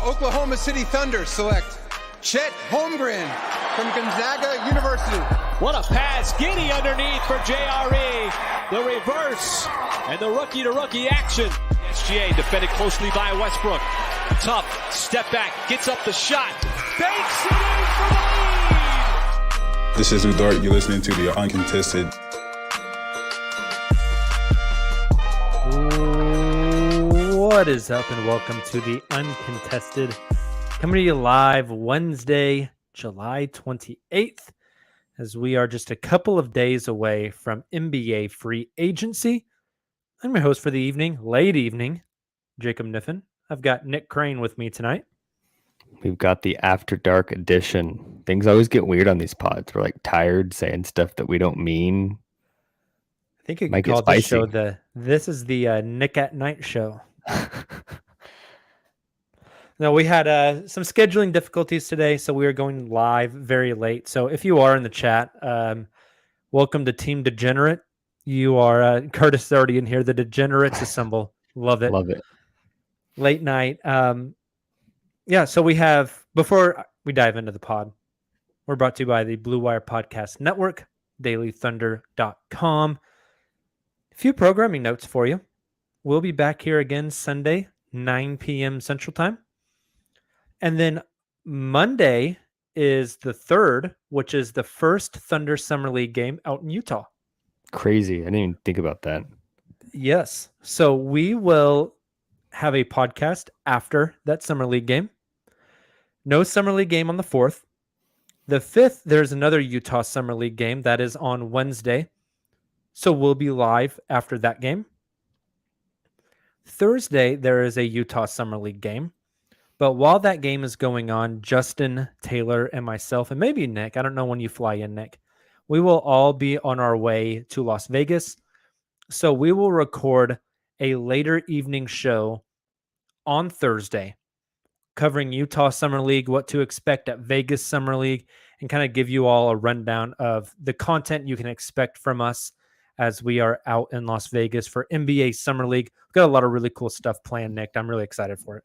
The Oklahoma City Thunder select Chet Holmgren from Gonzaga University. What a pass. Giddy underneath for JRE. The reverse and the rookie-to-rookie action. SGA defended closely by Westbrook. Tough. Step back. Gets up the shot. Banks it in for the lead. This is Udart. You're listening to the Uncontested. What is up, and welcome to the Uncontested, coming to you live Wednesday, July 28th, as we are just a couple of days away from NBA free agency. I'm your host for the evening, late evening, Jacob Niffen. I've got Nick Crane with me tonight. We've got the After Dark edition. Things always get weird on these pods. We're like tired saying stuff that we don't mean. I think you could call this show this is the Nick at Night show. No, we had some scheduling difficulties today, so we are going live very late. So if you are in the chat, welcome to Team Degenerate. You are Curtis already in here. The Degenerates assemble. Love it. Love it. Late night. Yeah, so we have, before we dive into the pod, we're brought to you by the Blue Wire Podcast Network, dailythunder.com. A few programming notes for you. We'll be back here again Sunday, 9 p.m. Central Time. And then Monday is the 3rd, which is the first Thunder Summer League game out in Utah. Crazy. I didn't even think about that. Yes. So we will have a podcast after that Summer League game. No Summer League game on the 4th. The 5th, there's another Utah Summer League game that is on Wednesday. So we'll be live after that game. Thursday, there is a Utah Summer League game. But while that game is going on, Justin, Taylor, and myself, and maybe Nick, I don't know when you fly in, Nick, we will all be on our way to Las Vegas. So we will record a later evening show on Thursday covering Utah Summer League, what to expect at Vegas Summer League, and kind of give you all a rundown of the content you can expect from us as we are out in Las Vegas for NBA Summer League. We've got a lot of really cool stuff planned, Nick. I'm really excited for it.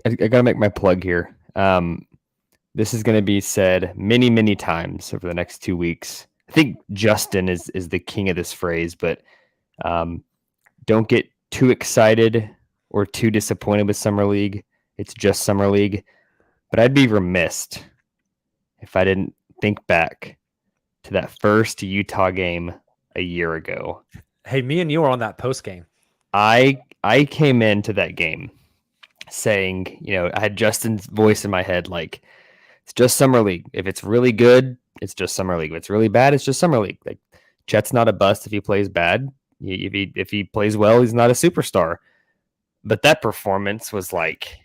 I got to make my plug here. This is going to be said many, many times over the next 2 weeks. I think Justin is the king of this phrase, but don't get too excited or too disappointed with Summer League. It's just Summer League. But I'd be remiss if I didn't think back to that first Utah game a year ago. Hey, me and you were on that post game. I came into that game saying, I had Justin's voice in my head, like, it's just Summer League. If it's really good, it's just Summer League. If it's really bad, it's just Summer League. Like, Chet's not a bust if he plays bad. If he plays well, he's not a superstar. But that performance was like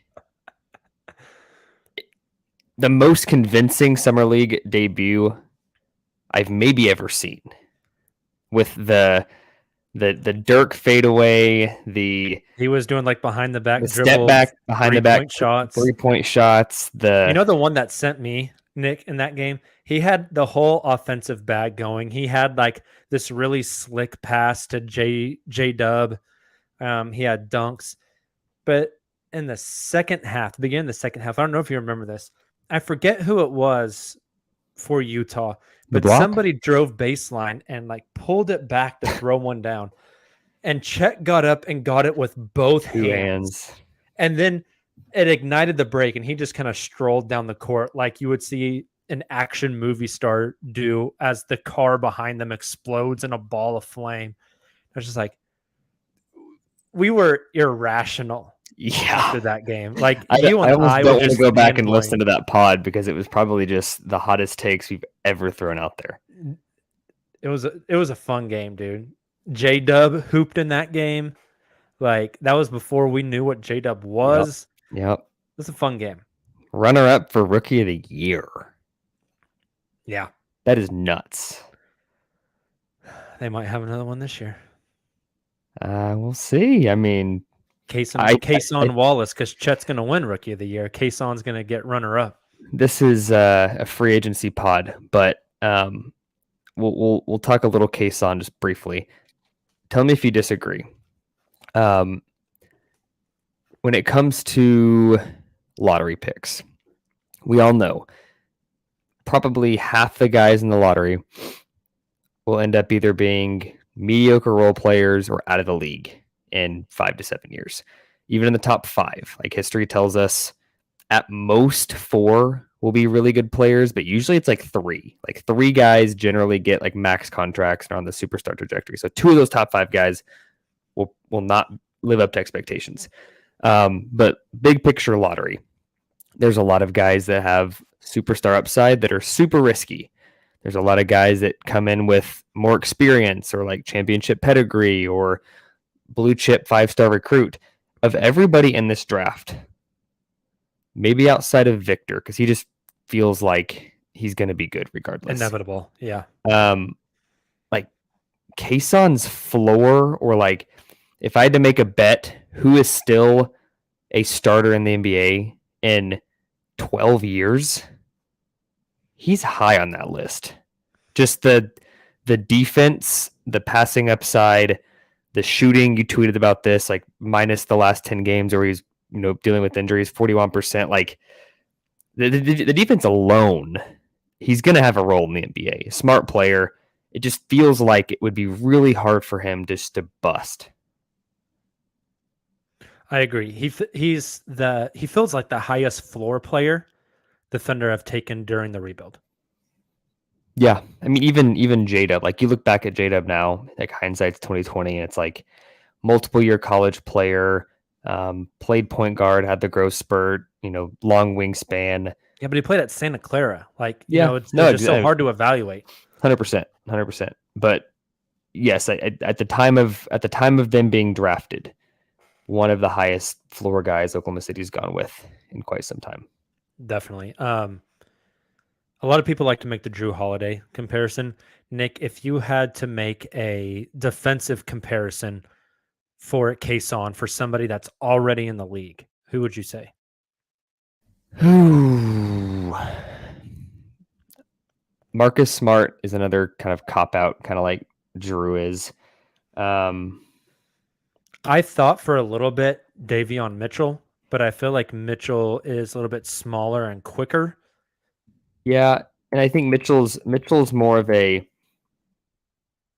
the most convincing Summer League debut I've maybe ever seen. With the Dirk fadeaway, he was doing like behind the back dribbles, step back behind the back shots, 3-point shots. The one that sent me, Nick, in that game, he had the whole offensive bag going. He had like this really slick pass to J Dub. He had dunks, but in the second half, the beginning of the second half, I don't know if you remember this. I forget who it was for Utah. But somebody drove baseline and like pulled it back to throw one down. And Chet got up and got it with both hands. And then it ignited the break and he just kind of strolled down the court like you would see an action movie star do as the car behind them explodes in a ball of flame. I was just like, we were irrational. After that game, like I don't want to go back and listen to that pod because it was probably just the hottest takes we've ever thrown out there. It was a fun game, dude. J Dub hooped in that game. Like, that was before we knew what J Dub was. Yep. It was a fun game. Runner up for Rookie of the Year. Yeah. That is nuts. They might have another one this year. We'll see. I mean, Cason Wallace, because Chet's going to win Rookie of the Year. Cason's going to get runner-up. This is a free agency pod, but we'll talk a little Cason just briefly. Tell me if you disagree. When it comes to lottery picks. We all know probably half the guys in the lottery will end up either being mediocre role players or out of the league in 5 to 7 years. Even in the top 5, like history tells us, at most 4 will be really good players, but usually it's like 3. Like 3 guys generally get like max contracts and are on the superstar trajectory. So 2 of those top 5 guys will not live up to expectations. But big picture lottery, there's a lot of guys that have superstar upside that are super risky. There's a lot of guys that come in with more experience or like championship pedigree or blue chip 5-star recruit. Of everybody in this draft, maybe outside of Victor, because he just feels like he's going to be good regardless. Inevitable, yeah. Like Cason's floor, or like if I had to make a bet, who is still a starter in the NBA in 12 years, he's high on that list. Just the defense, the passing upside, the shooting. You tweeted about this, like minus the last 10 games where he's dealing with injuries, 41%. Like the defense alone, he's going to have a role in the NBA. Smart player. It just feels like it would be really hard for him just to bust. I agree. He feels like the highest floor player the Thunder have taken during the rebuild. Yeah, I mean, even J-Dub, like you look back at J-Dub now, like hindsight's 2020, and it's like multiple year college player, played point guard, had the growth spurt, long wingspan. Yeah, but he played at Santa Clara. Like, it's just so hard to evaluate. 100%. But yes, at the time of them being drafted, one of the highest floor guys Oklahoma City's gone with in quite some time. Definitely. A lot of people like to make the Drew Holiday comparison. Nick, if you had to make a defensive comparison for Cason for somebody that's already in the league, who would you say? Marcus Smart is another kind of cop-out, kind of like Drew is. I thought for a little bit Davion Mitchell, but I feel like Mitchell is a little bit smaller and quicker. Yeah, and I think Mitchell's more of a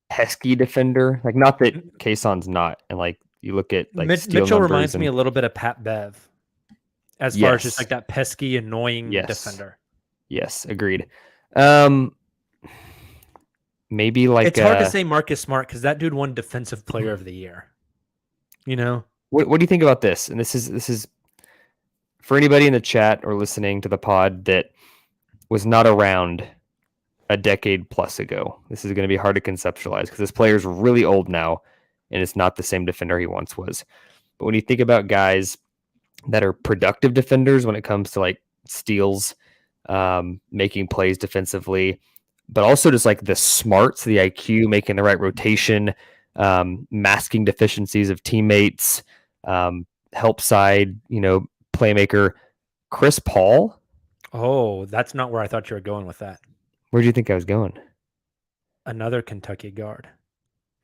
pesky defender. Like, not that Cason's not. And like you look at like Mitchell reminds me a little bit of Pat Bev, as far as just like that pesky, annoying defender. Yes, agreed. Maybe like it's hard to say Marcus Smart because that dude won Defensive Player of the Year. What do you think about this? And this is for anybody in the chat or listening to the pod that was not around a decade plus ago. This is going to be hard to conceptualize because this player is really old now and it's not the same defender he once was. But when you think about guys that are productive defenders when it comes to like steals, making plays defensively, but also just like the smarts, the IQ, making the right rotation, masking deficiencies of teammates, help side, playmaker, Chris Paul. Oh, that's not where I thought you were going with that. Where do you think I was going? Another Kentucky guard.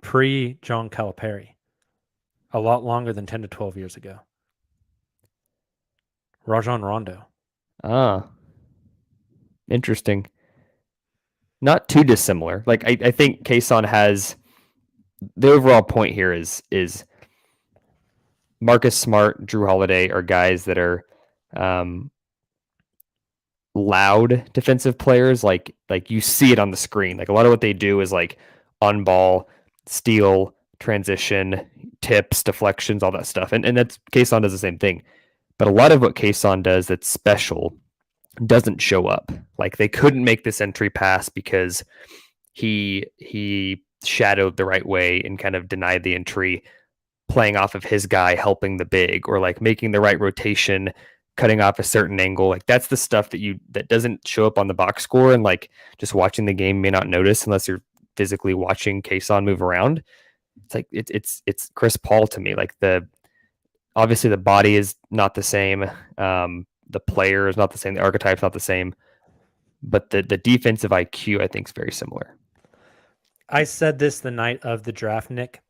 Pre-John Calipari. A lot longer than 10 to 12 years ago. Rajon Rondo. Ah. Interesting. Not too dissimilar. Like, I think Cason has... The overall point here is Marcus Smart, Drew Holiday are guys that are... loud defensive players, like you see it on the screen. Like a lot of what they do is like on ball, steal, transition, tips, deflections, all that stuff. And that's Cason does the same thing. But a lot of what Cason does that's special doesn't show up. Like they couldn't make this entry pass because he shadowed the right way and kind of denied the entry, playing off of his guy helping the big, or like making the right rotation, cutting off a certain angle. Like that's the stuff that doesn't show up on the box score, and like just watching the game may not notice unless you're physically watching Cason move around. It's like it's Chris Paul to me. Like obviously the body is not the same, the player is not the same, the archetype's not the same, but the defensive IQ I think is very similar. I said this the night of the draft, Nick.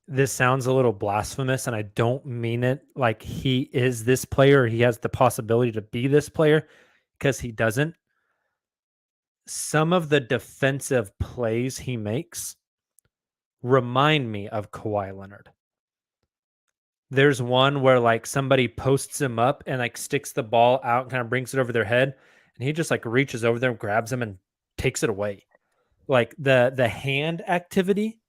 this sounds a little blasphemous, and I don't mean it like he is this player, or he has the possibility to be this player, because he doesn't. Some of the defensive plays he makes remind me of Kawhi Leonard. There's one where like somebody posts him up and like sticks the ball out and kind of brings it over their head, and he just like reaches over there, grabs him, and takes it away. Like the hand activity.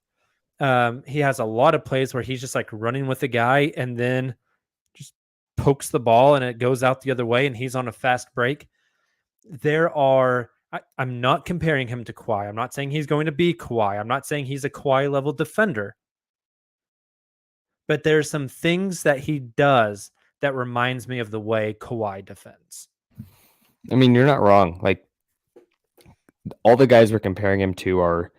He has a lot of plays where he's just like running with the guy and then just pokes the ball and it goes out the other way and he's on a fast break. I'm not comparing him to Kawhi. I'm not saying he's going to be Kawhi. I'm not saying he's a Kawhi level defender. But there's some things that he does that reminds me of the way Kawhi defends. I mean, you're not wrong. Like, all the guys we're comparing him to are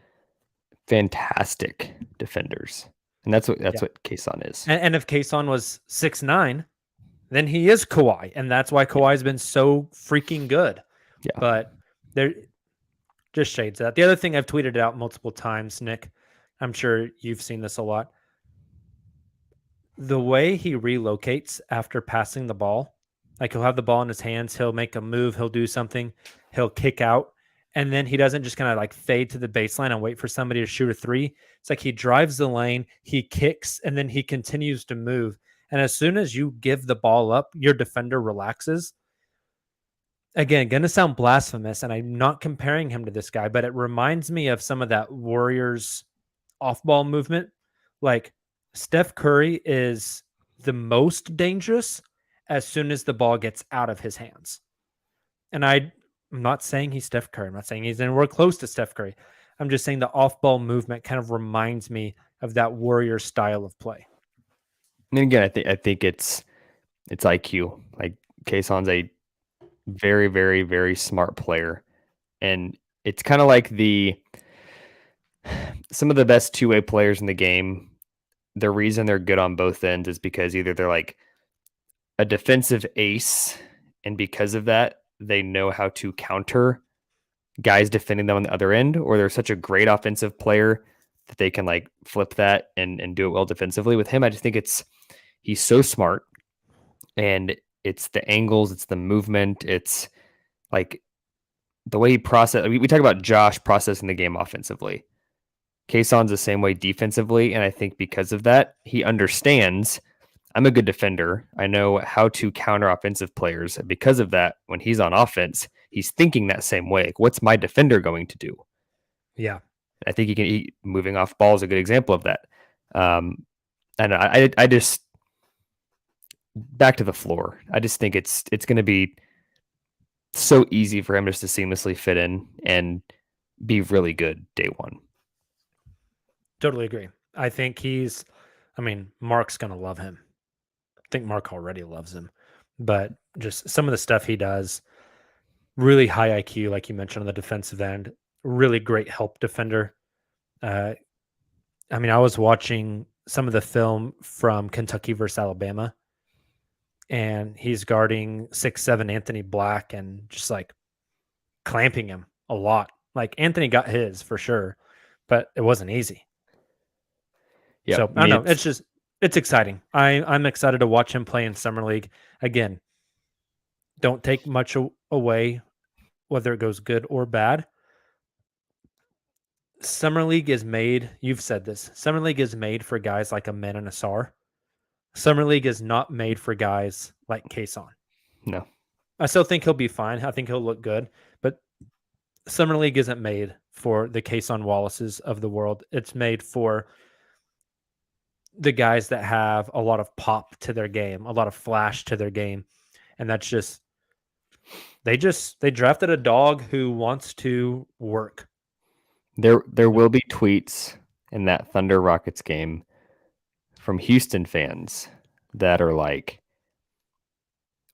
fantastic defenders. And that's what Cason is. And if Cason was 6'9", then he is Kawhi. And that's why Kawhi's been so freaking good. Yeah. But there just shades of that. The other thing, I've tweeted it out multiple times, Nick, I'm sure you've seen this a lot. The way he relocates after passing the ball, like he'll have the ball in his hands, he'll make a move, he'll do something, he'll kick out, and then he doesn't just kind of like fade to the baseline and wait for somebody to shoot a three. It's like he drives the lane, he kicks, and then he continues to move. And as soon as you give the ball up, your defender relaxes. Again, going to sound blasphemous, and I'm not comparing him to this guy, but it reminds me of some of that Warriors off-ball movement. Like, Steph Curry is the most dangerous as soon as the ball gets out of his hands. And I'm not saying he's Steph Curry. I'm not saying he's anywhere close to Steph Curry. I'm just saying the off-ball movement kind of reminds me of that Warrior style of play. And again, I think it's IQ. Like, Cason's a very, very, very smart player. And it's kind of like some of the best two-way players in the game. The reason they're good on both ends is because either they're like a defensive ace, and because of that, they know how to counter guys defending them on the other end, or they're such a great offensive player that they can like flip that and do it well defensively. With him, I just think he's so smart, and it's the angles, it's the movement, it's like the way he process. We talk about Josh processing the game offensively. Cason's the same way defensively, and I think because of that, he understands I'm a good defender. I know how to counter offensive players. And because of that, when he's on offense, he's thinking that same way. Like, what's my defender going to do? Yeah. I think moving off ball is a good example of that. And I just, back to the floor, I just think it's going to be so easy for him just to seamlessly fit in and be really good day one. Totally agree. I think Mark's going to love him. I think Mark already loves him. But just some of the stuff he does, really high IQ, like you mentioned, on the defensive end, really great help defender. I was watching some of the film from Kentucky versus Alabama, and he's guarding 6'7" Anthony Black and just like clamping him a lot. Like, Anthony got his for sure, but it wasn't easy. Yeah, so I don't know. It's exciting. I'm excited to watch him play in Summer League. Again, don't take much away, whether it goes good or bad. Summer League is made, you've said this, Summer League is made for guys like Amen and Asar. Summer League is not made for guys like Cason. No. I still think he'll be fine. I think he'll look good. But Summer League isn't made for the Cason Wallaces of the world. It's made for the guys that have a lot of pop to their game, a lot of flash to their game. And that's just, they drafted a dog who wants to work. There will be tweets in that Thunder Rockets game from Houston fans that are like,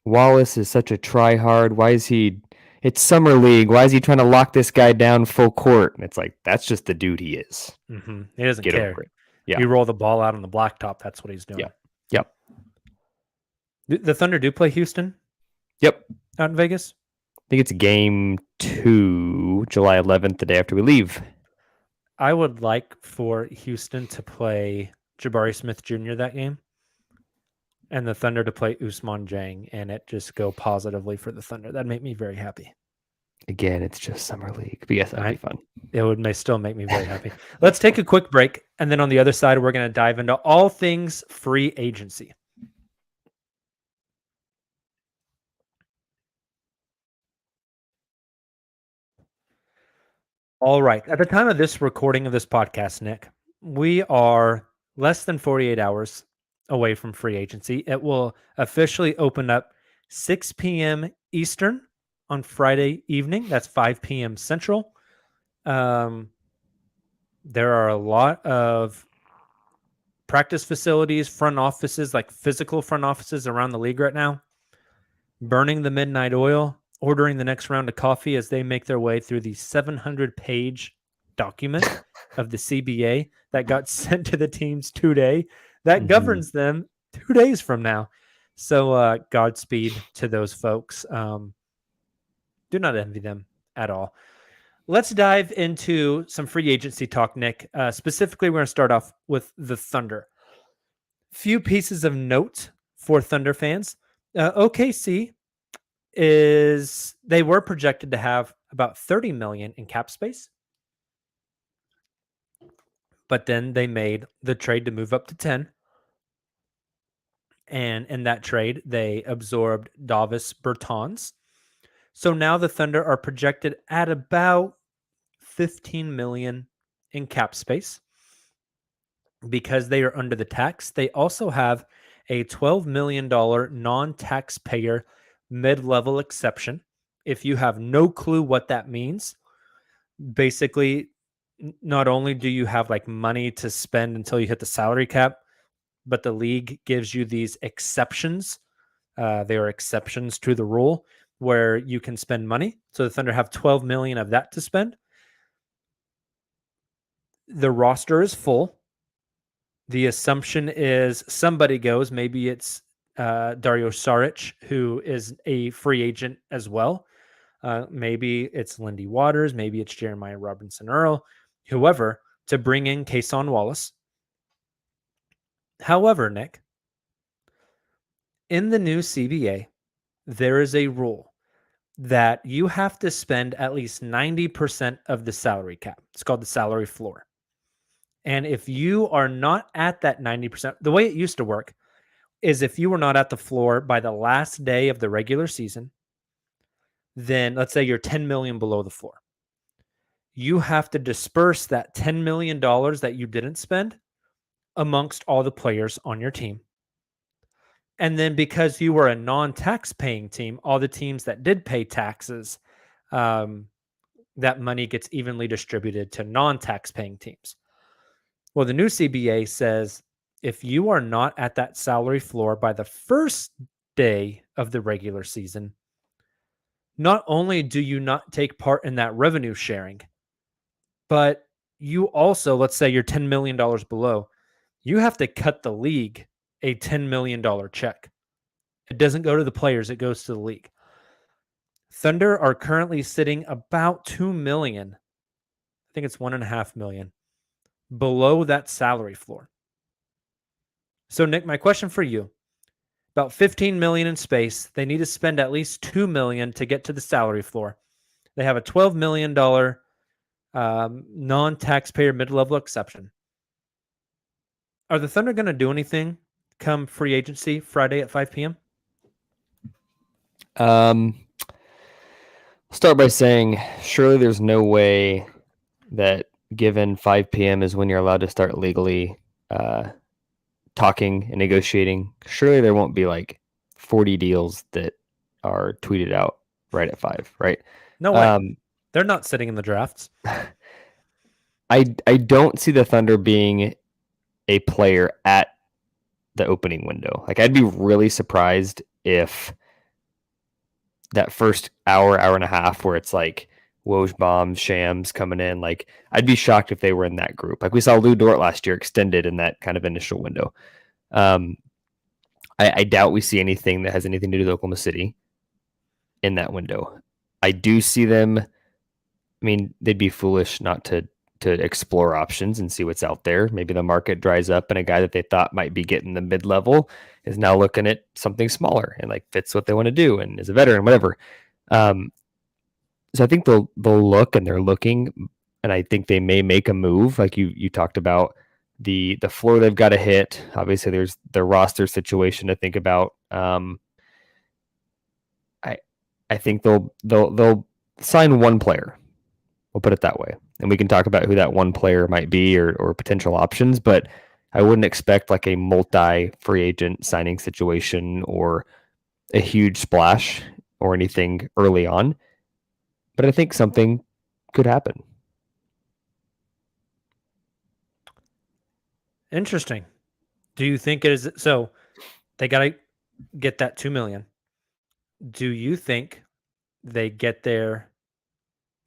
Wallace is such a tryhard. Why is it's Summer League. Why is he trying to lock this guy down full court? And it's like, that's just the dude he is. Mm-hmm. He doesn't Get care. over it. Yeah. You roll the ball out on the blacktop. That's what he's doing. Yep. The Thunder do play Houston? Yep. Out in Vegas? I think it's game 2, July 11th, the day after we leave. I would like for Houston to play Jabari Smith Jr. that game, and the Thunder to play Ousmane Dieng, and it just go positively for the Thunder. That'd make me very happy. Again, it's just summer league, but yes, that'd be fun. It would still make me very happy. Let's take a quick break, and then on the other side, we're going to dive into all things free agency. All right. At the time of this recording of this podcast, Nick, we are less than 48 hours away from free agency. It will officially open up 6 p.m. Eastern on Friday evening. That's 5 p.m. Central. There are a lot of practice facilities, front offices, like physical front offices around the league right now, burning the midnight oil, ordering the next round of coffee as they make their way through the 700-page document of the CBA that got sent to the teams today that governs them 2 days from now. So Godspeed to those folks. Do not envy them at all. Let's dive into some free agency talk, Nick. Specifically, we're going to start off with the Thunder. Few pieces of note for Thunder fans. OKC they were projected to have about $30 million in cap space, but then they made the trade to move up to 10. And in that trade, they absorbed Davis Bertans. So now the Thunder are projected at about $15 million in cap space because they are under the tax. They also have a $12 million non-taxpayer mid-level exception. If you have no clue what that means, basically, not only do you have like money to spend until you hit the salary cap, but the league gives you these exceptions. They are exceptions to the rule where you can spend money. So the Thunder have $12 million of that to spend. The roster is full. The assumption is somebody goes. Maybe it's Dario Saric, who is a free agent as well. Maybe it's Lindy Waters. Maybe it's Jeremiah Robinson-Earl, whoever, to bring in Cason Wallace. However, Nick, in the new CBA, there is a rule that you have to spend at least 90% of the salary cap. It's called the salary floor. And if you are not at that 90%, the way it used to work is if you were not at the floor by the last day of the regular season, then let's say you're $10 million below the floor. You have to disperse that $10 million that you didn't spend amongst all the players on your team. And then because you were a non-tax paying team, all the teams that did pay taxes, that money gets evenly distributed to non-tax paying teams. Well, the new CBA says if you are not at that salary floor by the first day of the regular season, not only do you not take part in that revenue sharing, but you also, let's say you're $10 million below, you have to cut the league a $10 million check. It doesn't go to the players, it goes to the league. Thunder are currently sitting about $2 million. I think it's $1.5 million below that salary floor. So, Nick, my question for you, about $15 million in space. They need to spend at least $2 million to get to the salary floor. They have a $12 million non-taxpayer mid-level exception. Are the Thunder going to do anything come free agency Friday at 5 p.m.? I'll start by saying, surely there's no way that given 5 p.m. is when you're allowed to start legally talking and negotiating, surely there won't be like 40 deals that are tweeted out right at 5, right? No way. They're not sitting in the drafts. I don't see the Thunder being a player at the opening window. Like, I'd be really surprised if that first hour and a half where it's like Woj bombs, Shams coming in, like I'd be shocked if they were in that group. Like we saw Lou Dort last year extended in that kind of initial window. I doubt we see anything that has anything to do with Oklahoma City in that window. I do see them. I mean, they'd be foolish not to to explore options and see what's out there. Maybe the market dries up and a guy that they thought might be getting the mid-level is now looking at something smaller and like fits what they want to do and is a veteran, whatever. So I think they'll look and they're looking, and I think they may make a move. Like you talked about the floor they've got to hit. Obviously, there's the roster situation to think about. I think they'll sign one player. We'll put it that way, and we can talk about who that one player might be or potential options. But I wouldn't expect like a multi free agent signing situation or a huge splash or anything early on. But I think something could happen. Interesting. Do you think it is so? They got to get that 2 million. Do you think they get there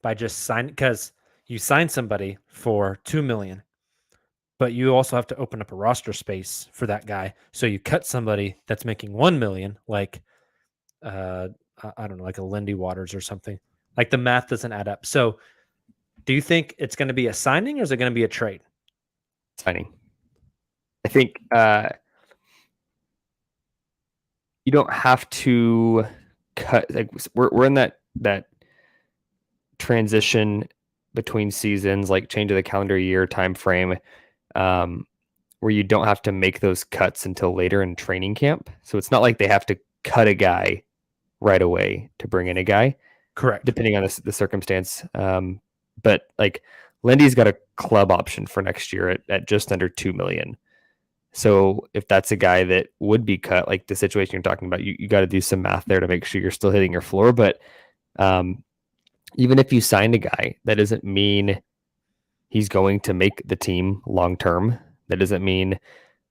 by just signing? Because you sign somebody for 2 million, but you also have to open up a roster space for that guy. So you cut somebody that's making 1 million, like I don't know, like a Lindy Waters or something. Like the math doesn't add up. So do you think it's going to be a signing or is it going to be a trade? Signing. I think you don't have to cut. Like we're in that transition between seasons, like change of the calendar year time frame, where you don't have to make those cuts until later in training camp. So it's not like they have to cut a guy right away to bring in a guy. Correct. Depending on the circumstance. But like Lindy's got a club option for next year at just under 2 million. So if that's a guy that would be cut, like the situation you're talking about, you got to do some math there to make sure you're still hitting your floor. But even if you signed a guy, that doesn't mean he's going to make the team long term. That doesn't mean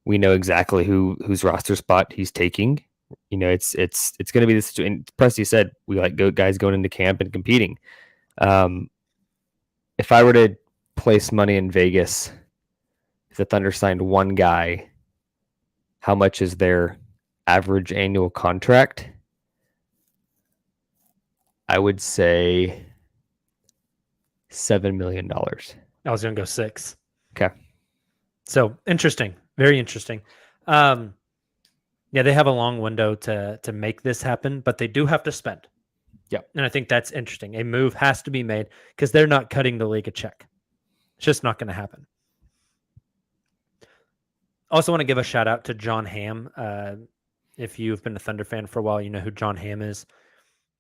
we know exactly whose roster spot he's taking. You know, it's going to be this. Presti said we like guys going into camp and competing. If I were to place money in Vegas, if the Thunder signed one guy, how much is their average annual contract? I would say $7 million. I was going to go 6. Okay. So interesting. Very interesting. Yeah, they have a long window to make this happen, but they do have to spend. Yep. And I think that's interesting. A move has to be made because they're not cutting the league a check. It's just not going to happen. Also want to give a shout out to John Hamm. If you've been a Thunder fan for a while, you know who John Hamm is.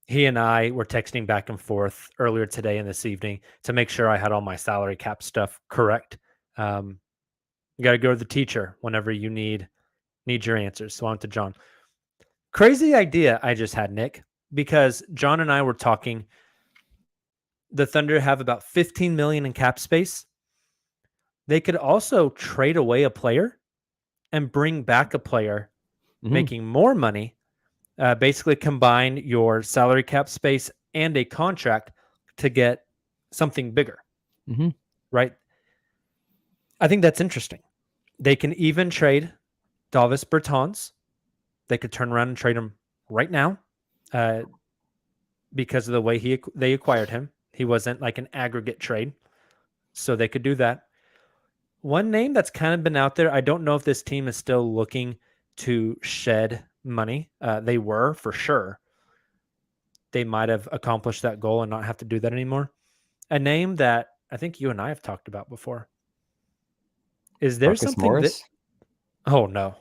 He and I were texting back and forth earlier today and this evening to make sure I had all my salary cap stuff correct. You got to go to the teacher whenever you need your answers. So on to John. Crazy idea I just had, Nick, because John and I were talking. The Thunder have about 15 million in cap space. They could also trade away a player and bring back a player making more money. Basically combine your salary cap space and a contract to get something bigger. Right? I think that's interesting. They can even trade Davis Bertans. They could turn around and trade him right now because of the way they acquired him. He wasn't like an aggregate trade, so they could do that. One name that's kind of been out there, I don't know if this team is still looking to shed money. They were, for sure. They might have accomplished that goal and not have to do that anymore. A name that I think you and I have talked about before. Is there Marcus something Morris? Oh, no.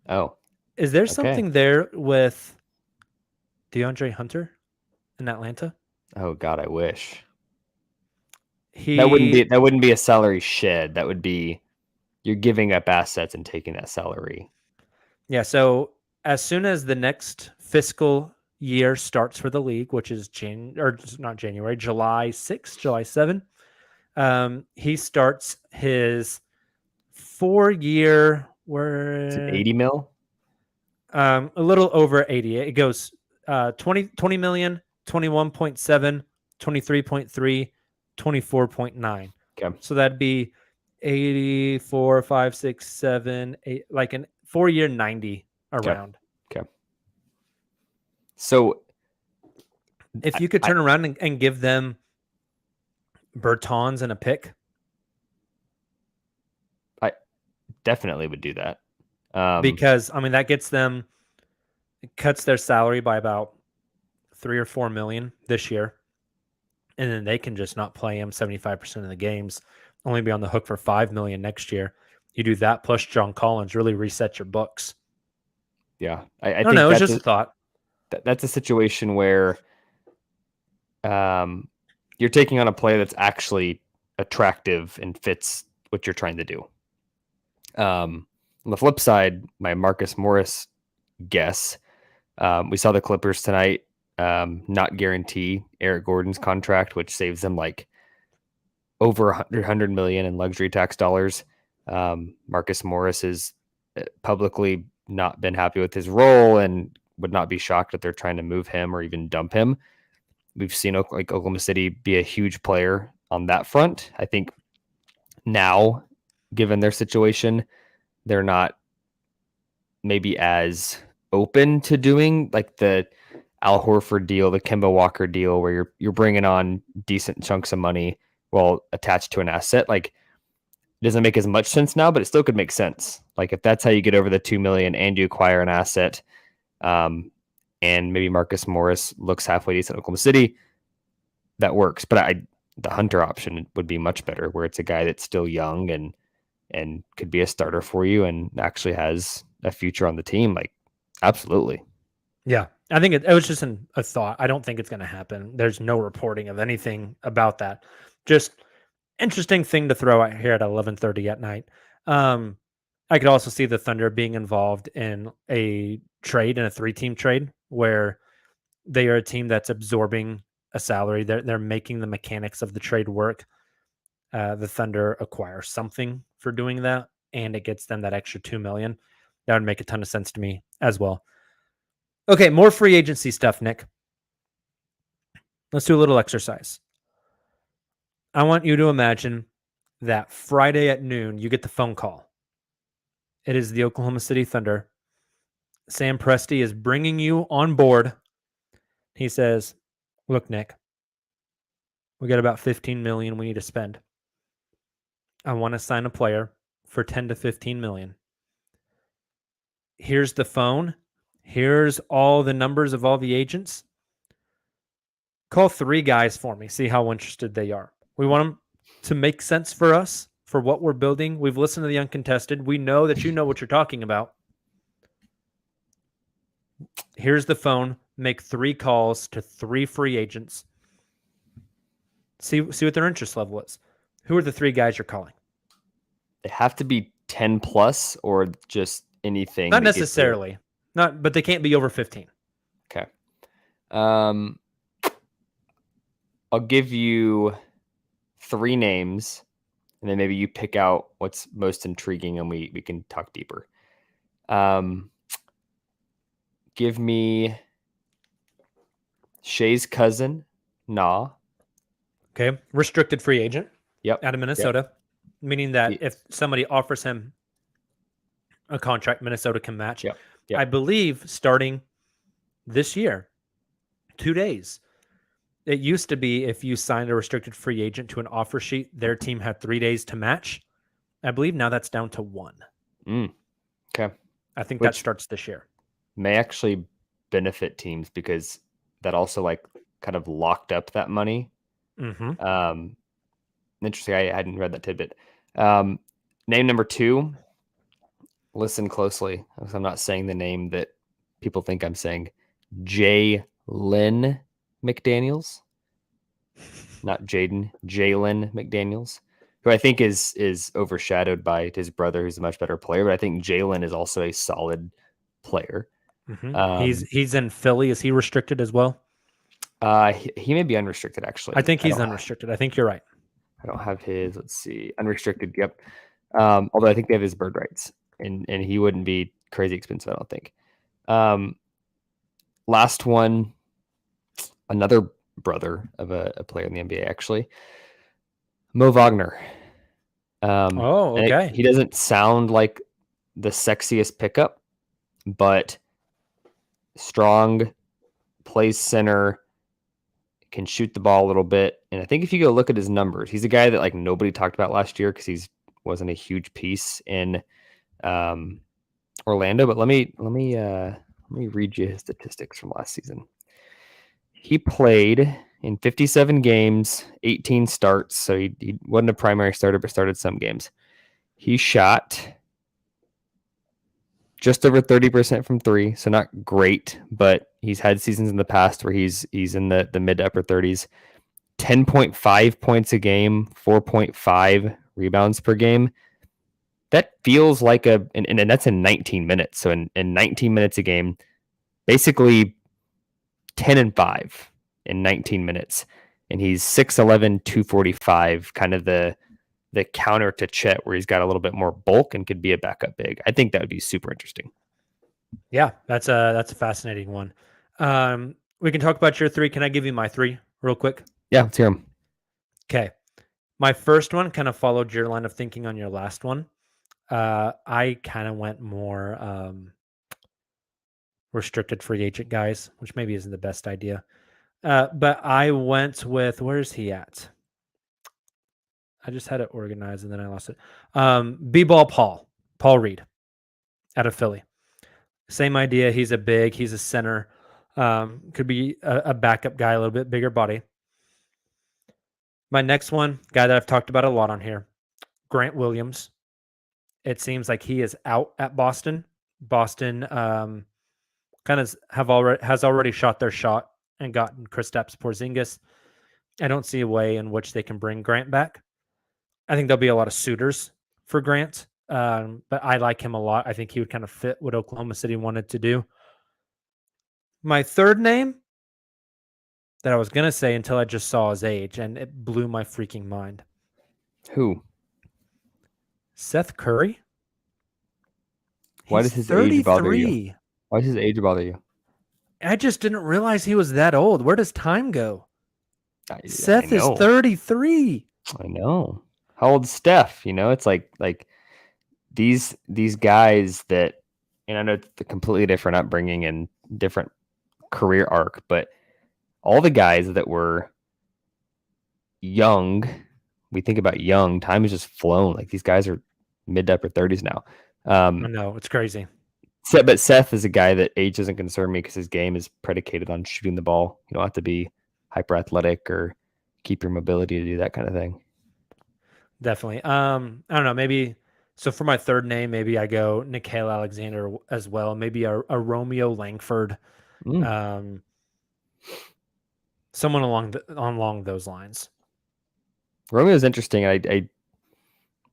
Oh. Is there Okay. something there with DeAndre Hunter in Atlanta? Oh God, I wish. He That wouldn't be a salary shed. That would be you're giving up assets and taking that salary. Yeah, so as soon as the next fiscal year starts for the league, which is July 6th, July 7th, he starts his 4-year. Is it 80 mil? A little over 80. It goes 20 million, 21.7, 23.3, 24.9. Okay. So that'd be 84, 5, 6, 7, 8, like an 4-year 90 around. Okay. So if you could turn around and give them Bertans and a pick definitely would do that. Because I mean that gets them, it cuts their salary by about 3 or 4 million this year, and then they can just not play him 75% of the games, only be on the hook for 5 million next year. You do that plus John Collins, really reset your books. Yeah, I don't know. It's just a thought. That's a situation where you're taking on a player that's actually attractive and fits what you're trying to do. On the flip side, my Marcus Morris guess, we saw the Clippers tonight not guarantee Eric Gordon's contract, which saves them like over 100 million in luxury tax dollars. Marcus Morris has publicly not been happy with his role and would not be shocked if they're trying to move him or even dump him. We've seen Oklahoma City be a huge player on that front. I think now, given their situation, they're not maybe as open to doing like the Al Horford deal, the Kemba Walker deal, where you're bringing on decent chunks of money while attached to an asset. Like, it doesn't make as much sense now, but it still could make sense. Like, if that's how you get over the 2 million and you acquire an asset, and maybe Marcus Morris looks halfway decent in Oklahoma City, that works. But the Hunter option would be much better, where it's a guy that's still young and could be a starter for you and actually has a future on the team. Like, absolutely. Yeah, I think it was just a thought. I don't think it's going to happen. There's no reporting of anything about that. Just interesting thing to throw out here at 11:30 at night. I could also see the Thunder being involved in a trade, in a 3-team trade, where they are a team that's absorbing a salary. They're making the mechanics of the trade work. The Thunder acquire something for doing that, and it gets them that extra 2 million. That would make a ton of sense to me as well. Okay, more free agency stuff, Nick. Let's do a little exercise. I want you to imagine that Friday at noon, you get the phone call. It is the Oklahoma City Thunder. Sam Presti is bringing you on board. He says, look, Nick, we got about 15 million we need to spend. I want to sign a player for 10 to 15 million. Here's the phone. Here's all the numbers of all the agents. Call 3 guys for me. See how interested they are. We want them to make sense for us, for what we're building. We've listened to the uncontested. We know that you know what you're talking about. Here's the phone. Make 3 calls to 3 free agents. See what their interest level is. Who are the 3 guys you're calling? They have to be 10 plus or just anything. Not necessarily. But they can't be over 15. Okay. I'll give you 3 names, and then maybe you pick out what's most intriguing, and we can talk deeper. Give me Shea's cousin, Nah. Okay. Restricted free agent. Yep. Out of Minnesota. Yep. Meaning that if somebody offers him a contract, Minnesota can match. Yep. I believe starting this year, 2 days. It used to be if you signed a restricted free agent to an offer sheet, their team had 3 days to match. I believe now that's down to 1. Okay. I think that starts this year. May actually benefit teams because that also like kind of locked up that money. Mm-hmm. Interesting. I hadn't read that tidbit. Name number 2. Listen closely, because I'm not saying the name that people think I'm saying. Jalen McDaniels, not Jaden. Jalen McDaniels, who I think is overshadowed by his brother, who's a much better player. But I think Jalen is also a solid player. Mm-hmm. He's in Philly. Is he restricted as well? He may be unrestricted, actually. I think he's unrestricted. I think you're right. I don't have his. Let's see. Unrestricted. Yep. Although I think they have his bird rights, and he wouldn't be crazy expensive, I don't think. Last one, another brother of a player in the NBA, actually. Mo Wagner. Okay. He doesn't sound like the sexiest pickup, but strong, plays center, can shoot the ball a little bit. And I think if you go look at his numbers, he's a guy that like nobody talked about last year because he wasn't a huge piece in Orlando, but let me read you his statistics from last season. He played in 57 games, 18 starts, so he wasn't a primary starter, but started some games. He shot just over 30% from three, so not great, but he's had seasons in the past where he's in the mid to upper 30s. 10.5 points a game, 4.5 rebounds per game. That feels like and that's in 19 minutes. So in 19 minutes a game, basically 10-5 in 19 minutes. And he's 6'11", 245, kind of the counter to Chet, where he's got a little bit more bulk and could be a backup big. I think that would be super interesting. Yeah, that's a fascinating one. We can talk about your three. Can I give you my three real quick? Yeah, let's hear him. Okay. My first one kind of followed your line of thinking on your last one. I kind of went more restricted free agent guys, which maybe isn't the best idea. But I went with, where's he at? I just had it organized and then I lost it. B-ball Paul Reed out of Philly. Same idea. He's a big, he's a center. Could be a backup guy, a little bit bigger body. My next one, guy that I've talked about a lot on here, Grant Williams. It seems like he is out at Boston. Boston kind of has already shot their shot and gotten Kristaps Porzingis. I don't see a way in which they can bring Grant back. I think there'll be a lot of suitors for Grant, but I like him a lot. I think he would kind of fit what Oklahoma City wanted to do. My third name that I was going to say until I just saw his age, and it blew my freaking mind. Who? Seth Curry? Why does his age bother you? Why does his age bother you? I just didn't realize he was that old. Where does time go? Seth is 33. I know. How old's Steph? It's like these guys that, and I know it's a completely different upbringing and different career arc, but all the guys that were young, we think about young, time has just flown. Like these guys are mid to upper 30s now. I know, it's crazy. But Seth is a guy that age doesn't concern me because his game is predicated on shooting the ball. You don't have to be hyper athletic or keep your mobility to do that kind of thing. Definitely. I don't know. Maybe so. For my third name, maybe I go Nickeil Alexander as well. Maybe a Romeo Langford, someone along those lines. Romeo's interesting. The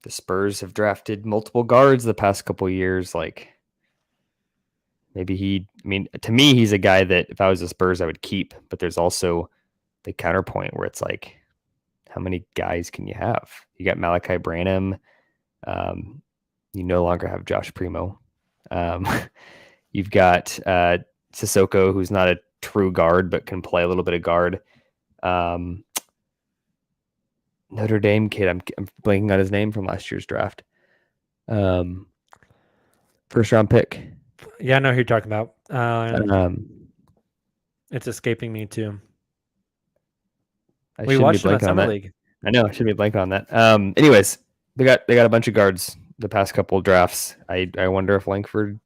Spurs have drafted multiple guards the past couple of years. Like maybe to me, he's a guy that if I was the Spurs, I would keep. But there's also the counterpoint where it's like, how many guys can you have? You got Malachi Branham. You no longer have Josh Primo. You've got Sissoko, who's not a true guard, but can play a little bit of guard. Notre Dame kid, I'm blanking on his name from last year's draft. First round pick. Yeah, I know who you're talking about. It's escaping me too. We watched him at Summer League. I know, I should be blanking on that. Anyways, they got a bunch of guards the past couple of drafts. I wonder if Langford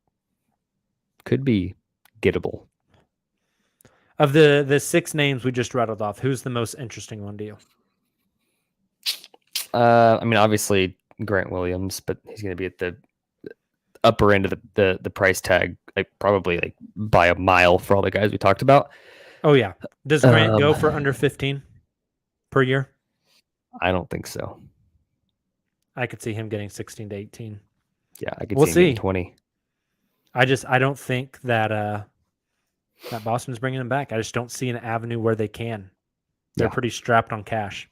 could be gettable. Of the six names we just rattled off, who's the most interesting one to you? Obviously Grant Williams, but he's going to be at the upper end of the price tag, probably by a mile for all the guys we talked about. Oh yeah. Does Grant go for under 15 per year? I don't think so. I could see him getting 16 to 18. Yeah, I could see him getting 20. I don't think that that Boston's bringing him back. I just don't see an avenue where they can. They're pretty strapped on cash.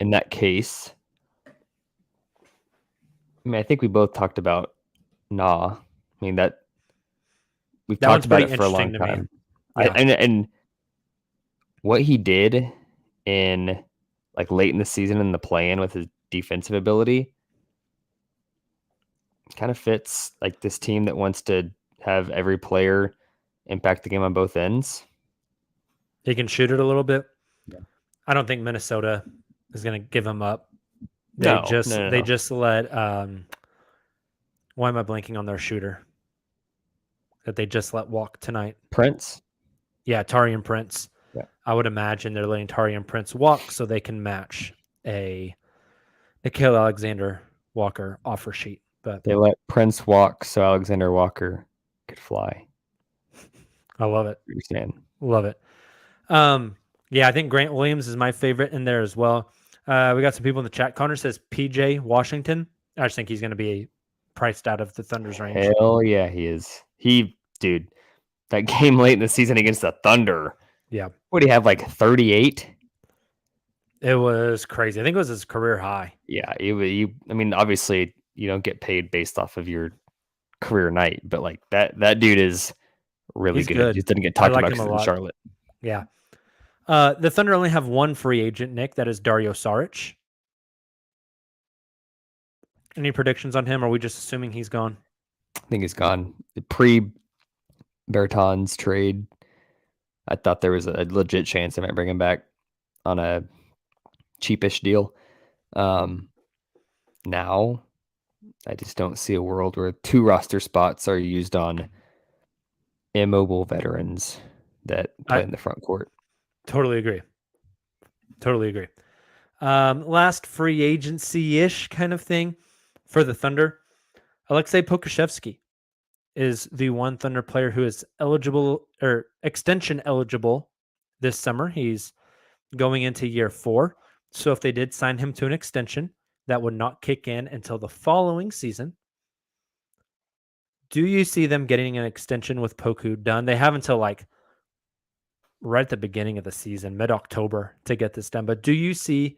In that case, I think we both talked about Nah. We've talked about it for a long time. Yeah. And what he did in late in the season in the play-in with his defensive ability kind of fits this team that wants to have every player impact the game on both ends. He can shoot it a little bit. Yeah. I don't think Minnesota is going to give him up They No, just no, no, they no. just let why am I blanking on their shooter that they just let walk tonight? Prince. Yeah, Tarian Prince. Yeah. I would imagine they're letting Tarian Prince walk so they can match a Nickeil Alexander Walker offer sheet. But They let Prince walk so Alexander Walker could fly. I love it. Understand? Love it. Yeah, I think Grant Williams is my favorite in there as well. We got some people in the chat. Connor says PJ Washington. I just think he's going to be priced out of the Thunder's range. Hell yeah, he is. Dude, that game late in the season against the Thunder. Yeah, What do you have, like 38? it was crazy. I think it was his career high. Yeah, I mean, obviously you don't get paid based off of your career night, but like that dude is really He's good. good. He didn't get I talked like about him 'cause a he's in lot. Charlotte. Yeah. The Thunder only have one free agent, Nick. That is Dario Saric. Any predictions on him? Or are we just assuming he's gone? I think he's gone. Pre Bertans trade, I thought there was a legit chance they might bring him back on a cheapish deal. Now, I just don't see a world where 2 roster spots are used on immobile veterans that play in the front court. Totally agree. Totally agree. Last free agency-ish kind of thing for the Thunder. Alexei Pokusevsky is the one Thunder player who is eligible or extension eligible this summer. He's going into year 4. So if they did sign him to an extension, that would not kick in until the following season. Do you see them getting an extension with Poku done? They have until like right at the beginning of the season, mid-October, to get this done. But do you see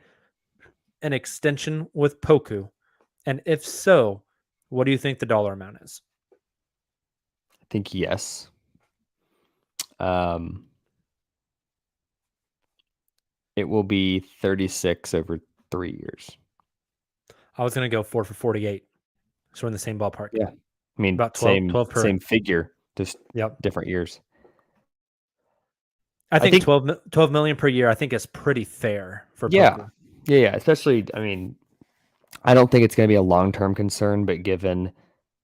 an extension with Poku? And if so, what do you think the dollar amount is? I think yes. It will be 36 over 3 years. I was going to go 4 for 48. So we're in the same ballpark. Yeah. I mean, about 12 per. same figure, just different years. I think 12 million per year, I think is pretty fair for Poku. Yeah. Especially, I mean, I don't think it's going to be a long-term concern, but given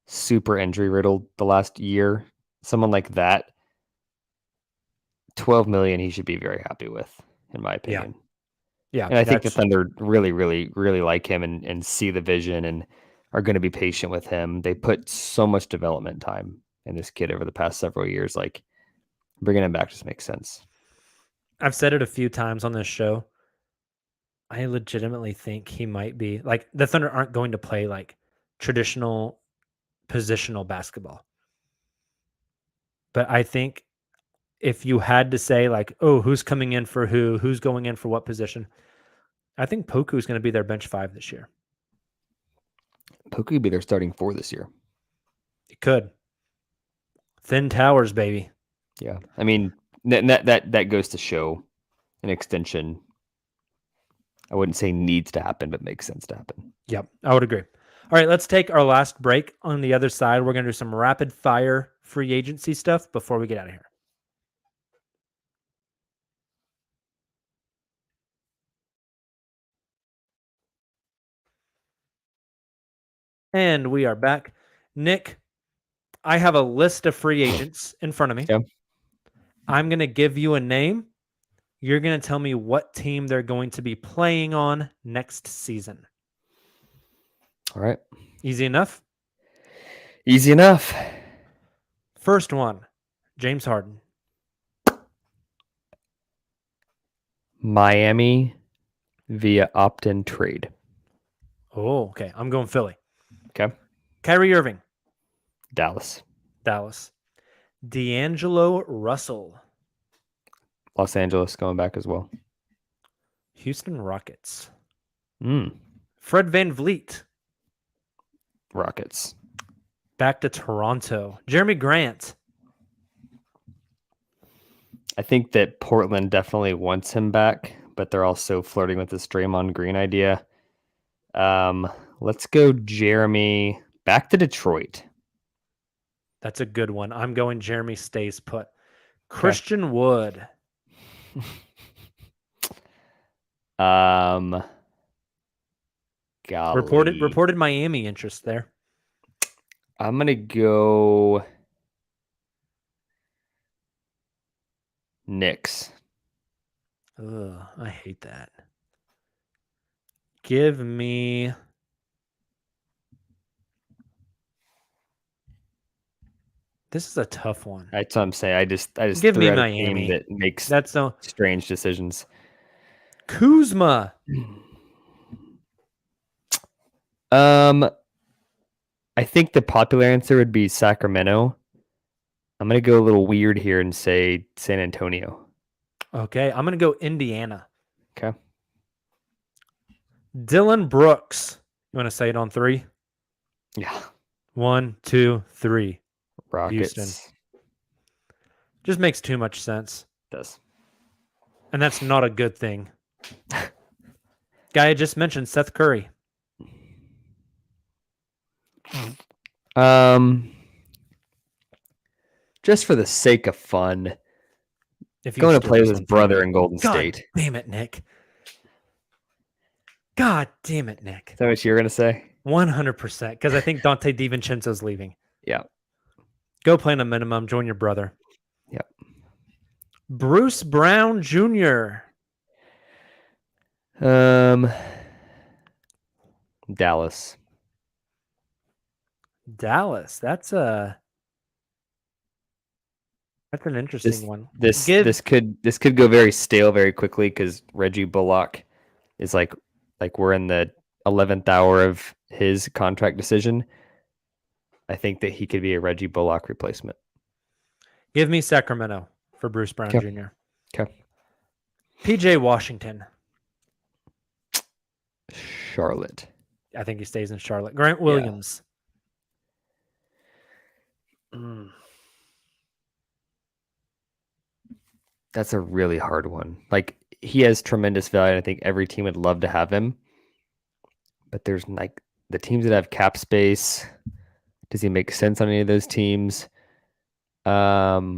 super injury riddled the last year, someone like that, 12 million, he should be very happy with, in my opinion. Yeah. And I think the Thunder really, really, really like him and see the vision and are going to be patient with him. They put so much development time in this kid over the past several years. Like, bringing him back just makes sense. I've said it a few times on this show. I legitimately think he might be like the Thunder aren't going to play like traditional positional basketball. But I think if you had to say like, oh, who's coming in for who's going in for what position, I think Poku is going to be their bench 5 this year. Poku could be their starting 4 this year. It could. Thin towers, baby. Yeah. I mean, that goes to show an extension. I wouldn't say needs to happen, but makes sense to happen. Yep, I would agree. All right, let's take our last break. On the other side, we're going to do some rapid fire free agency stuff before we get out of here. And we are back. Nick, I have a list of free agents in front of me. Yeah. I'm going to give you a name. You're going to tell me what team they're going to be playing on next season. All right. Easy enough? Easy enough. First one, James Harden. Miami via opt-in trade. Oh, okay. I'm going Philly. Okay. Kyrie Irving. Dallas. D'Angelo Russell. Los Angeles going back as well. Houston Rockets. Mm. Fred VanVleet. Rockets. Back to Toronto. Jeremy Grant. I think that Portland definitely wants him back, but they're also flirting with this Draymond Green idea. Let's go Jeremy back to Detroit. That's a good one. I'm going Jeremy stays put. Christian Wood. Golly. Reported Miami interest there. I'm gonna go Knicks. Ugh, I hate that. Give me This is a tough one. That's what I'm saying. I just Give threw me out a Miami. team that makes That's no strange decisions. Kuzma. I think the popular answer would be Sacramento. I'm gonna go a little weird here and say San Antonio. Okay, I'm gonna go Indiana. Okay. Dylan Brooks. You want to say it on 3? Yeah. 1, 2, 3. Rockets. Houston. Just makes too much sense. Does. And that's not a good thing. Guy I just mentioned, Seth Curry. Just for the sake of fun, If you going to steal play this with his one from brother me. in Golden God State. damn it, Nick. God damn it, Nick. Is that what you were gonna say? 100%. Because I think Dante DiVincenzo's leaving. Yeah. Go play in a minimum. Join your brother. Yep. Bruce Brown Jr. Dallas. Dallas. That's an interesting one. This could go very stale very quickly because Reggie Bullock is like we're in the 11th hour of his contract decision. I think that he could be a Reggie Bullock replacement. Give me Sacramento for Bruce Brown Jr. Okay. PJ Washington. Charlotte. I think he stays in Charlotte. Grant Williams. That's a really hard one. Like, he has tremendous value, and I think every team would love to have him. But there's like the teams that have cap space. Does he make sense on any of those teams? Give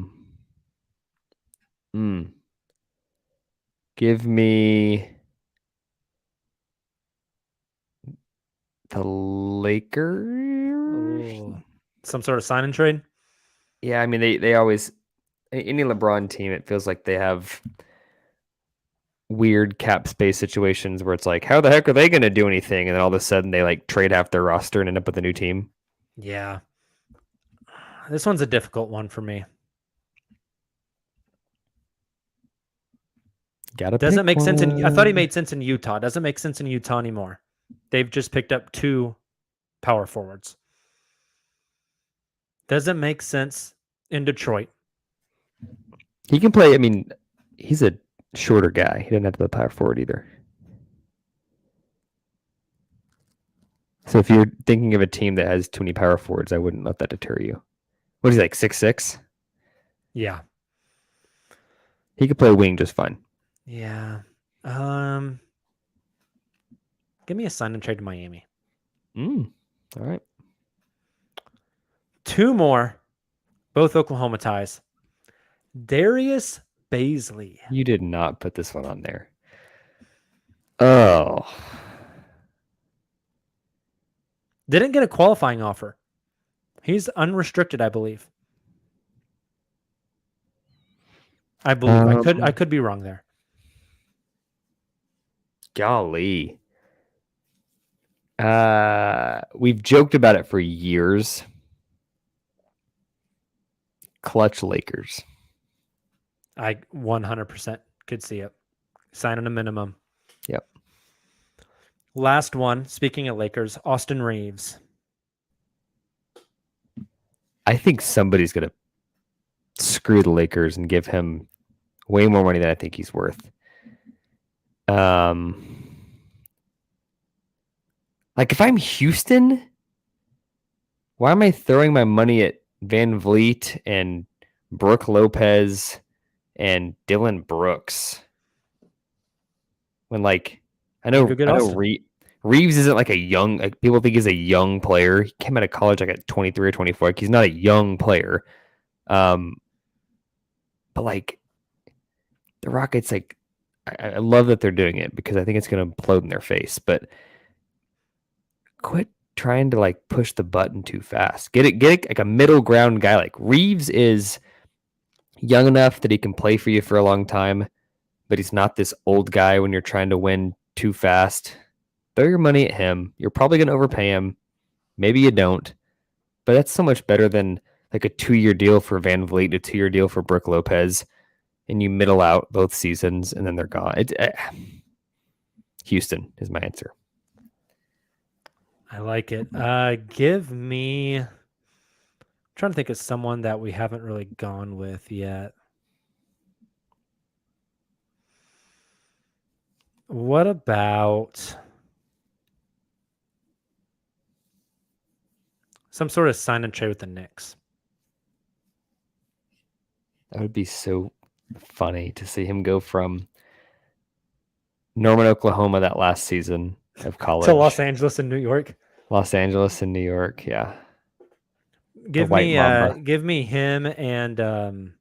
me the Lakers. Ooh. Some sort of sign and trade? Yeah, I mean they always, any LeBron team, it feels like they have weird cap space situations where it's like, how the heck are they going to do anything? And then all of a sudden they like trade half their roster and end up with a new team. Yeah. This one's a difficult one for me. Doesn't make sense I thought he made sense in Utah. Doesn't make sense in Utah anymore. They've just picked up 2 power forwards. Doesn't make sense in Detroit. He can play. I mean, he's a shorter guy. He doesn't have to play power forward either. So if you're thinking of a team that has too many power forwards, I wouldn't let that deter you. What is he, like 6'6"? Yeah. He could play wing just fine. Yeah. Give me a sign and trade to Miami. All right. 2 more, both Oklahoma ties. Darius Baisley. You did not put this one on there. Oh. Didn't get a qualifying offer. He's unrestricted, I believe. I could be wrong there. Golly. We've joked about it for years. Clutch Lakers. I 100% could see it. Signing a minimum. Yep. Last one, speaking of Lakers, Austin Reeves. I think somebody's going to screw the Lakers and give him way more money than I think he's worth. Like, if I'm Houston, why am I throwing my money at Van Vliet and Brooke Lopez and Dylan Brooks? When, like, I know Reeves isn't like a young, like, people think he's a young player. He came out of college like at 23 or 24. Like, he's not a young player. But like the Rockets, like, I love that they're doing it because I think it's going to implode in their face. But quit trying to like push the button too fast. Get it like a middle ground guy. Like Reeves is young enough that he can play for you for a long time, but he's not this old guy when you're trying to win too fast. Throw your money at him. You're probably going to overpay him. Maybe you don't, but that's so much better than like a 2-year deal for Van Vliet, a 2-year deal for Brook Lopez, and you middle out both seasons and then they're gone. Houston is my answer. I like it. Give me. I'm trying to think of someone that we haven't really gone with yet. What about some sort of sign and trade with the Knicks? That would be so funny to see him go from Norman, Oklahoma that last season of college To Los Angeles and New York. Los Angeles and New York, yeah. Give White me Mamba. give me him and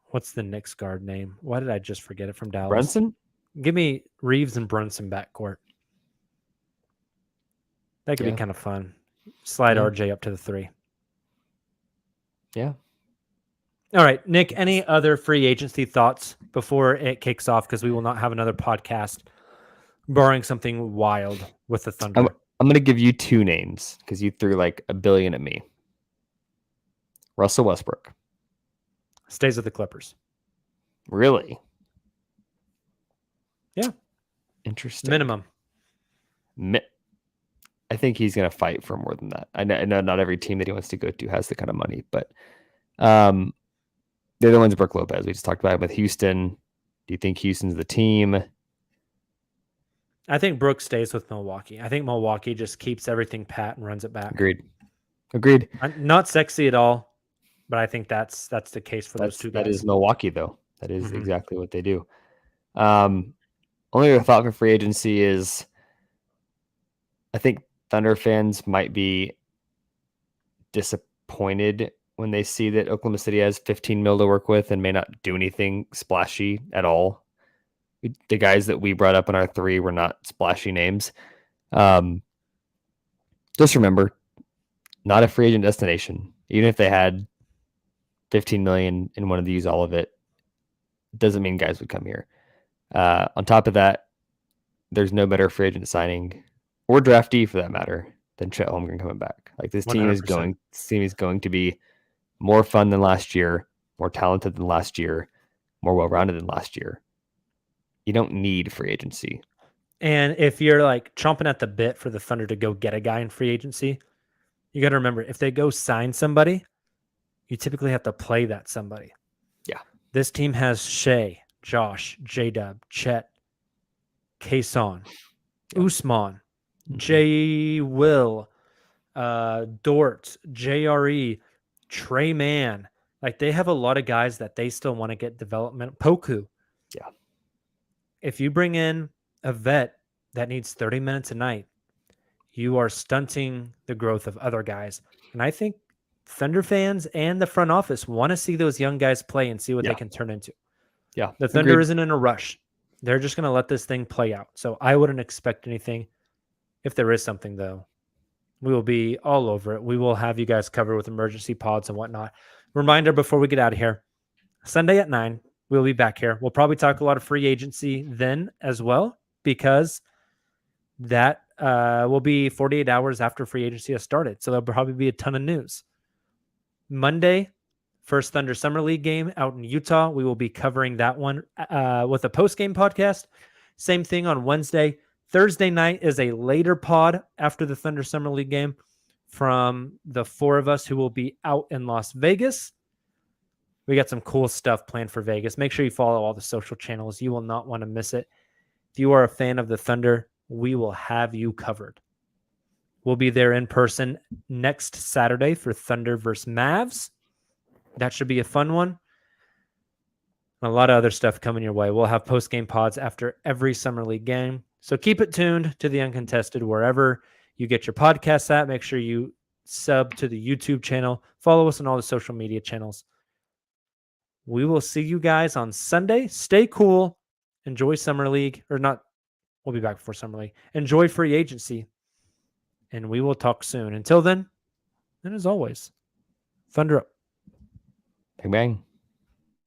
what's the Knicks guard name? Why did I just forget it from Dallas? Brunson? Give me Reeves and Brunson backcourt. That could be kind of fun. Slide RJ up to the 3. Yeah. All right, Nick, any other free agency thoughts before it kicks off? Because we will not have another podcast barring something wild with the Thunder. I'm going to give you 2 names because you threw like $1 billion at me. Russell Westbrook. Stays with the Clippers. Really? Yeah. Interesting. Minimum. I think he's going to fight for more than that. I know not every team that he wants to go to has the kind of money, but the other one's Brook Lopez. We just talked about it with Houston. Do you think Houston's the team? I think Brooks stays with Milwaukee. I think Milwaukee just keeps everything pat and runs it back. Agreed. Not sexy at all, but I think that's the case for those two guys. That is Milwaukee, though. That is exactly what they do. Only other thought for free agency is I think Thunder fans might be disappointed when they see that Oklahoma City has 15 mil to work with and may not do anything splashy at all. The guys that we brought up in our 3 were not splashy names. Just remember, not a free agent destination. Even if they had 15 million and wanted to use all of it, doesn't mean guys would come here. On top of that, there's no better free agent signing or draftee for that matter than Chet Holmgren coming back. Like this team is going to be more fun than last year, more talented than last year, more well-rounded than last year. You don't need free agency. And if you're like chomping at the bit for the Thunder to go get a guy in free agency, you got to remember, if they go sign somebody, you typically have to play that somebody. Yeah. This team has Shea, Josh, J-Dub, Chet, Cason, Usman, J. Will, Dort, JRE, Trey Mann. Like they have a lot of guys that they still want to get development. Poku. Yeah. If you bring in a vet that needs 30 minutes a night, you are stunting the growth of other guys. And I think Thunder fans and the front office want to see those young guys play and see what they can turn into. Yeah. The Thunder isn't in a rush. They're just going to let this thing play out. So I wouldn't expect anything. If there is something, though, we will be all over it. We will have you guys covered with emergency pods and whatnot. Reminder before we get out of here, Sunday at 9, we'll be back here. We'll probably talk a lot of free agency then as well, because that will be 48 hours after free agency has started. So there'll probably be a ton of news. Monday, first Thunder Summer League game out in Utah. We will be covering that one with a post-game podcast. Same thing on Wednesday. Thursday night is a later pod after the Thunder Summer League game from the 4 of us who will be out in Las Vegas. We got some cool stuff planned for Vegas. Make sure you follow all the social channels. You will not want to miss it. If you are a fan of the Thunder, we will have you covered. We'll be there in person next Saturday for Thunder versus Mavs. That should be a fun one. And a lot of other stuff coming your way. We'll have post-game pods after every Summer League game. So keep it tuned to the Uncontested wherever you get your podcasts at. Make sure you sub to the YouTube channel. Follow us on all the social media channels. We will see you guys on Sunday. Stay cool. Enjoy Summer League. Or not. We'll be back before Summer League. Enjoy free agency. and we will talk soon. Until then, and as always, Thunder up. Bang bang.